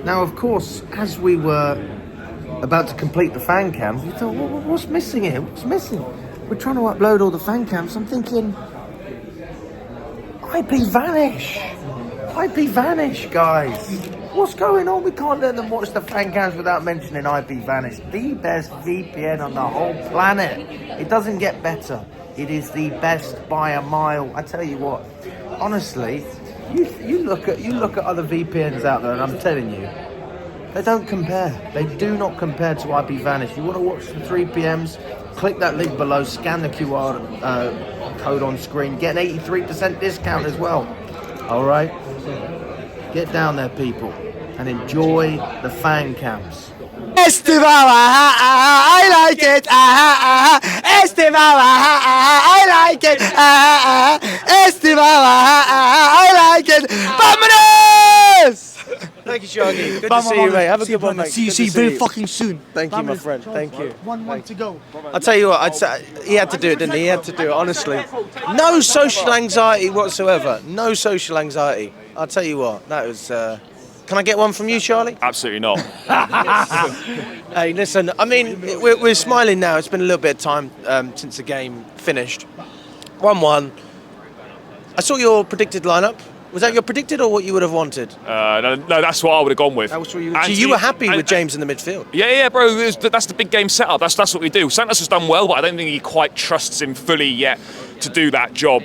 Now, of course, as we were about to complete the fan cams, we thought, what's missing here? What's missing? We're trying to upload all the fan cams. I'm thinking, IP Vanish, guys. What's going on? We can't let them watch the fan cams without mentioning IP Vanish. The best VPN on the whole planet. It doesn't get better. It is the best by a mile. I tell you what, honestly, you look at other VPNs out there, and I'm telling you, they don't compare. They do not compare to IP Vanish. You want to watch the 3PMs? Click that link below, scan the QR code on screen, get an 83% discount as well. All right? Get down there, people, and enjoy the fan cams. Festival, I like it. Festival, I like it. Festival, I like it. Vámonos! Thank you, Shaggy. Good to see you, mate. Have a good one, mate. See you very fucking soon. Thank you, my friend. Thank you. 1 month to go. I'll tell you what, he had to do it, didn't he? He had to do it, honestly. No social anxiety whatsoever. No social anxiety. I'll tell you what, that was... Can I get one from you, Charlie? Absolutely not. Hey, listen, I mean, we're smiling now. It's been a little bit of time since the game finished. 1-1. I saw your predicted lineup. Was that your predicted or what you would have wanted? No, that's what I would have gone with. So you were happy with James in the midfield? Yeah, bro. That's the big game setup. That's what we do. Santos has done well, but I don't think he quite trusts him fully yet to do that job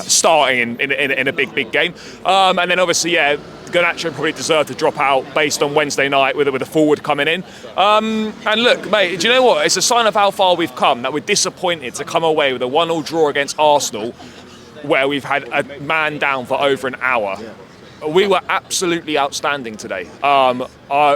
starting in a big game. And then obviously, yeah, Garnacho probably deserved to drop out based on Wednesday night with a forward coming in. And look, mate, do you know what? It's a sign of how far we've come that we're disappointed to come away with a 1-1 draw against Arsenal, where we've had a man down for over an hour. Yeah. We were absolutely outstanding today. I'm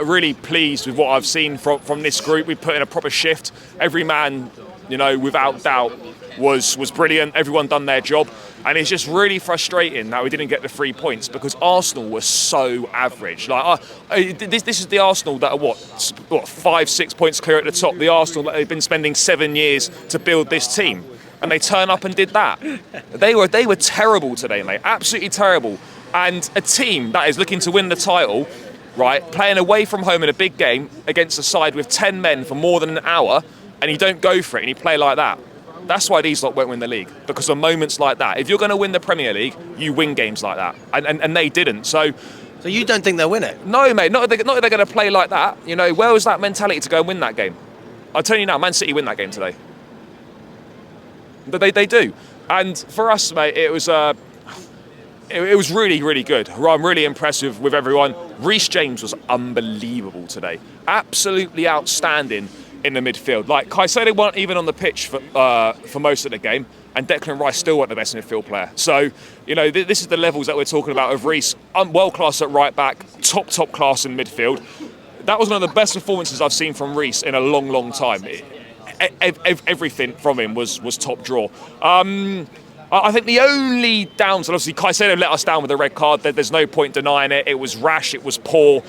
really pleased with what I've seen from this group. We put in a proper shift. Every man, without doubt, was brilliant. Everyone done their job. And it's just really frustrating that we didn't get the 3 points because Arsenal was so average. This is the Arsenal that are, what 5-6 points clear at the top. The Arsenal that they've been spending 7 years to build this team. And they turn up and did that. They were terrible today, mate. Absolutely terrible. And a team that is looking to win the title, right, playing away from home in a big game against a side with 10 men for more than an hour, and you don't go for it and you play like that. That's why these lot won't win the league, because of moments like that. If you're going to win the Premier League, you win games like that. And they didn't. So you don't think they'll win it? No, mate. Not if they're going to play like that. Where was that mentality to go and win that game? I'll tell you now, Man City win that game today. But they do. And for us, mate, it was really, really good. I'm really impressed with everyone. Reece James was unbelievable today. Absolutely outstanding in the midfield. Like Caicedo weren't even on the pitch for most of the game, and Declan Rice still wasn't the best midfield player. So, this is the levels that we're talking about of Reece. World class at right back, top class in midfield. That was one of the best performances I've seen from Reece in a long, long time. Everything from him was top draw. I think the only downside, obviously, Caicedo let us down with a red card. There's no point denying it. It was rash. It was poor.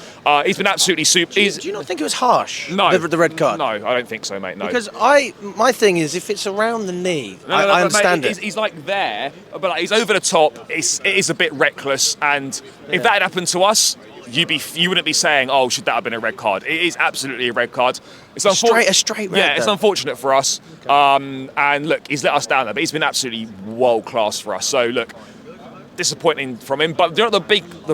He's been absolutely super. Do you not think it was harsh? No, the red card. No, I don't think so, mate. No, because my thing is, if it's around the knee, I understand mate, it. He's like there, but he's over the top. It is a bit reckless, and if that had happened to us, you wouldn't be saying, "Oh, should that have been a red card?" It is absolutely a red card. It's a straight red. Yeah, it's unfortunate for us. Okay. And look, he's let us down there, but he's been absolutely world class for us. So look, disappointing from him. But the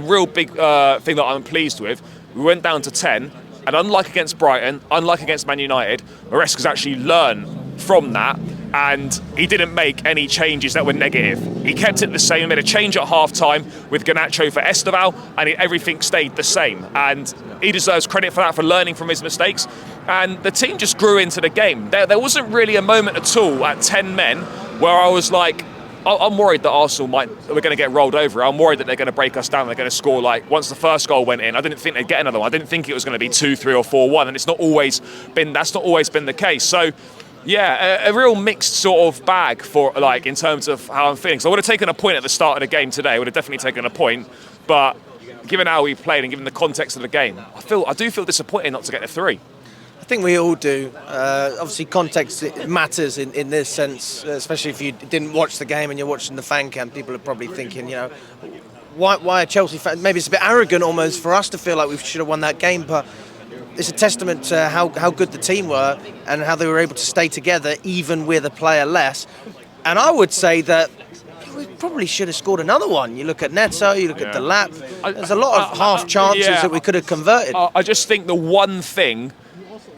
real big thing that I'm pleased with, we went down to 10, and unlike against Brighton, unlike against Man United, Maresca's actually learned from that. And he didn't make any changes that were negative. He kept it the same. He made a change at half-time with Garnacho for Esteval, and everything stayed the same. And he deserves credit for that, for learning from his mistakes. And the team just grew into the game. There wasn't really a moment at all at 10 men where I was like, I'm worried that Arsenal we're going to get rolled over. I'm worried that they're going to break us down. They're going to score, once the first goal went in, I didn't think they'd get another one. I didn't think it was going to be 2-3 or 4-1, and that's not always been the case. So, yeah, a real mixed sort of bag for in terms of how I'm feeling. So I would have taken a point at the start of the game today. I would have definitely taken a point, but given how we played and given the context of the game, I do feel disappointed not to get a 3. I think we all do. Obviously, context matters in this sense, especially if you didn't watch the game and you're watching the fan cam. People are probably thinking, why a Chelsea fan? Maybe it's a bit arrogant almost for us to feel like we should have won that game, but it's a testament to how good the team were and how they were able to stay together even with a player less. And I would say that we probably should have scored another one. You look at Neto, you look at Delap. There's a lot of half chances that we could have converted. I just think the one thing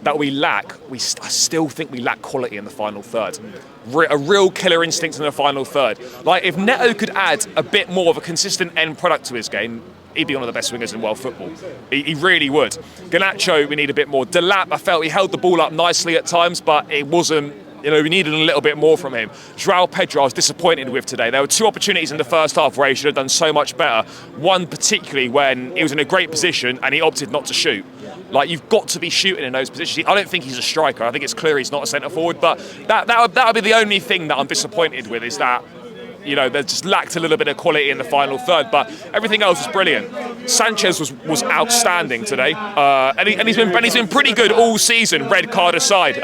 that we lack, I still think we lack quality in the final third. A real killer instinct in the final third. Like, if Neto could add a bit more of a consistent end product to his game, he'd be one of the best wingers in world football. He really would. Garnacho, we need a bit more. Delap, I felt he held the ball up nicely at times, but it wasn't. We needed a little bit more from him. Joao, Pedro, I was disappointed with today. There were 2 opportunities in the first half where he should have done so much better. One particularly when he was in a great position and he opted not to shoot. Like, you've got to be shooting in those positions. I don't think he's a striker. I think it's clear he's not a centre forward. But that would be the only thing that I'm disappointed with, is that they just lacked a little bit of quality in the final third, but everything else was brilliant. Sanchez was outstanding today, and he's been pretty good all season, red card aside,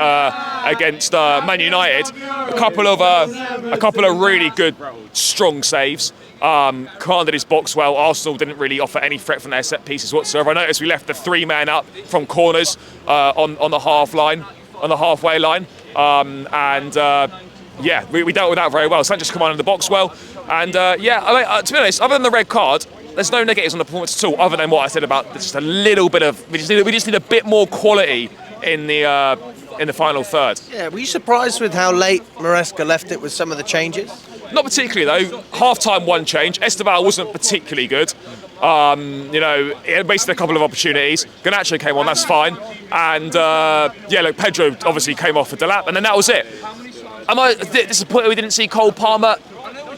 against Man United. A couple of really good, strong saves. Commanded his box well. Arsenal didn't really offer any threat from their set pieces whatsoever. I noticed we left the 3 men up from corners on the halfway line, we dealt with that very well. Sanchez commanded the box well, and to be honest, other than the red card, there's no negatives on the performance at all, other than what I said about just a little bit of. We just need a bit more quality in the final third. Yeah, were you surprised with how late Maresca left it with some of the changes? Not particularly though. Half-time, one change. Esteval wasn't particularly good. He had wasted a couple of opportunities. Garnacho came on, that's fine, and Pedro obviously came off for Delap, and then that was it. Am I disappointed we didn't see Cole Palmer?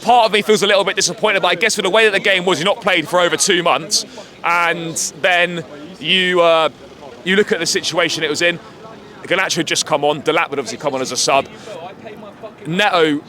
Part of me feels a little bit disappointed, but I guess for the way that the game was, you're not played for over 2 months, and then you look at the situation it was in. Garnacho had just come on. Delap would obviously come on as a sub. Neto,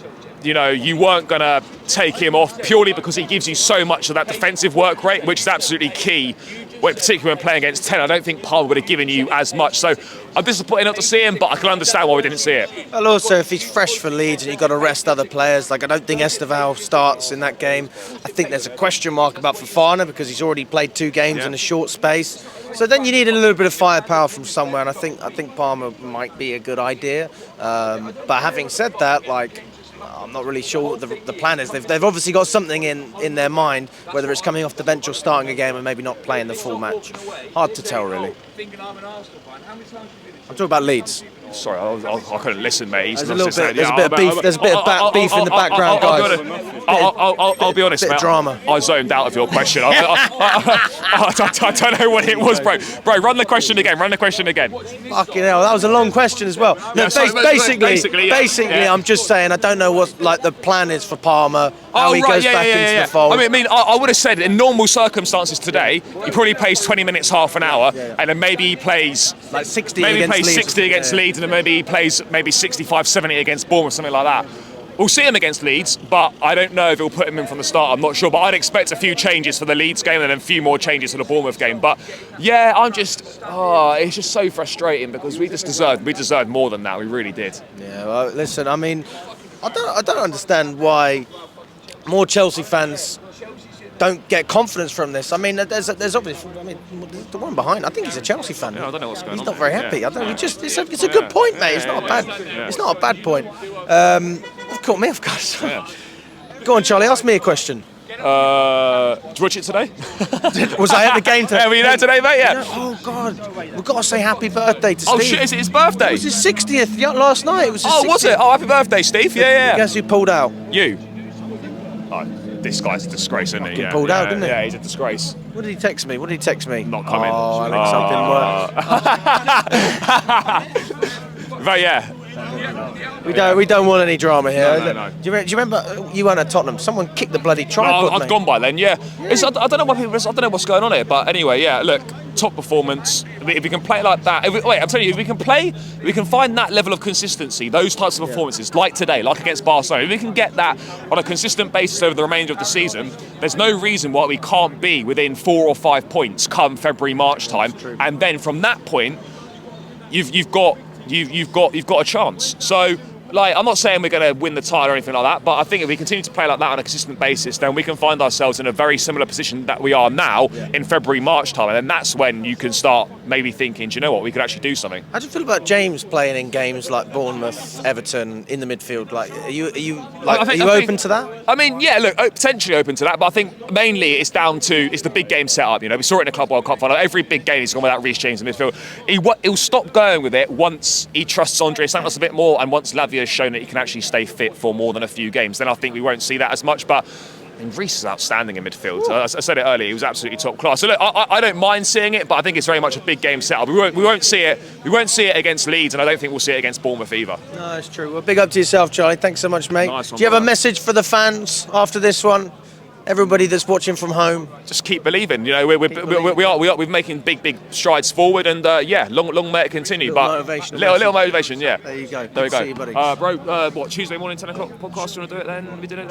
you weren't going to take him off purely because he gives you so much of that defensive work rate, which is absolutely key, particularly when playing against 10. I don't think Palmer would have given you as much. So I'm disappointed not to see him, but I can understand why we didn't see it. Well, also, if he's fresh for Leeds and you've got to rest other players, I don't think Esteval starts in that game. I think there's a question mark about Fofana because he's already played 2 games in a short space. So then you need a little bit of firepower from somewhere, and I think Palmer might be a good idea. But having said that, I'm not really sure what the plan is. They've obviously got something in their mind, whether it's coming off the bench or starting a game and maybe not playing the full match. Hard to tell, really. I'm talking about Leeds. Sorry, I couldn't listen, mate. There's a bit of beef. There's a bit of beef in the background, guys. I'll be honest, bit of drama. I zoned out of your question. I don't know what it was, bro. Bro, run the question again. Fucking hell, that was a long question as well. No, basically, I'm just saying I don't know what the plan is for Palmer. How he goes back into the fold. I would have said in normal circumstances today, he probably plays 20 minutes, half an hour, and then maybe he plays 60 against Leeds, and then maybe he plays 65, 70 against Bournemouth, something like that. We'll see him against Leeds, but I don't know if he'll put him in from the start. I'm not sure, but I'd expect a few changes for the Leeds game and then a few more changes for the Bournemouth game. But yeah, it's just so frustrating because we deserved more than that. We really did. Yeah, well, listen, I don't understand why more Chelsea fans don't get confidence from this. There's obviously, the one behind, I think he's a Chelsea fan. Yeah, I don't know what's going on. He's not very happy. It's a good point, mate. It's not a bad point. Caught me off guard. Yeah. Go on, Charlie. Ask me a question. Did you watch it today? Was I at the game today? Yeah, were you there today, mate? Yeah. Oh God, we've got to say happy birthday to Steve. Oh shit, is it his birthday? It was his 60th last night. It was his 60th. Was it? Oh, happy birthday, Steve. Yeah. Guess who pulled out? You. Oh, this guy's a disgrace, isn't he? He pulled out, didn't he? Yeah, he's a disgrace. What did he text me? Not coming. Oh, Alex, something worse. But yeah. We don't want any drama here. No. Do you remember you weren't at Tottenham? Someone kicked the bloody tripod. I've gone by then. Yeah. I don't know what's going on here, but anyway, yeah. Look, top performance. If we can play like that, I'm telling you, if we can find that level of consistency, those types of performances, like today, like against Barcelona, if we can get that on a consistent basis over the remainder of the season, there's no reason why we can't be within 4 or 5 points come February, March time, and then from that point, you've got a chance. So like, I'm not saying we're going to win the title or anything like that, but I think if we continue to play like that on a consistent basis, then we can find ourselves in a very similar position that we are now in February, March time, and then that's when you can start maybe thinking, do you know what, we could actually do something. How do you feel about James playing in games like Bournemouth, Everton, in the midfield? Like, are you open to that? I mean, yeah, look, potentially open to that, but I think mainly it's down to it's the big game setup. You know, we saw it in the Club World Cup final. Every big game he's gone without Reece James in midfield. He'll stop going with it once he trusts Andre Santos a bit more, and once Lavia has shown that he can actually stay fit for more than a few games. Then I think we won't see that as much. But Reece is outstanding in midfield. I said it earlier; he was absolutely top class. So look, I don't mind seeing it, but I think it's very much a big game setup. We won't see it. We won't see it against Leeds, and I don't think we'll see it against Bournemouth either. No, it's true. Well, big up to yourself, Charlie. Thanks so much, mate. Nice one, Do you have a brother. message for the fans after this one? Everybody that's watching from home. Just keep believing. You know, we're making big strides forward, and long may it continue. Little but motivation, little motivation, yeah. There you go. There we Good to go. see you, buddy. Bro, what, Tuesday morning, 10 o'clock podcast? You want to do it then? We did it then?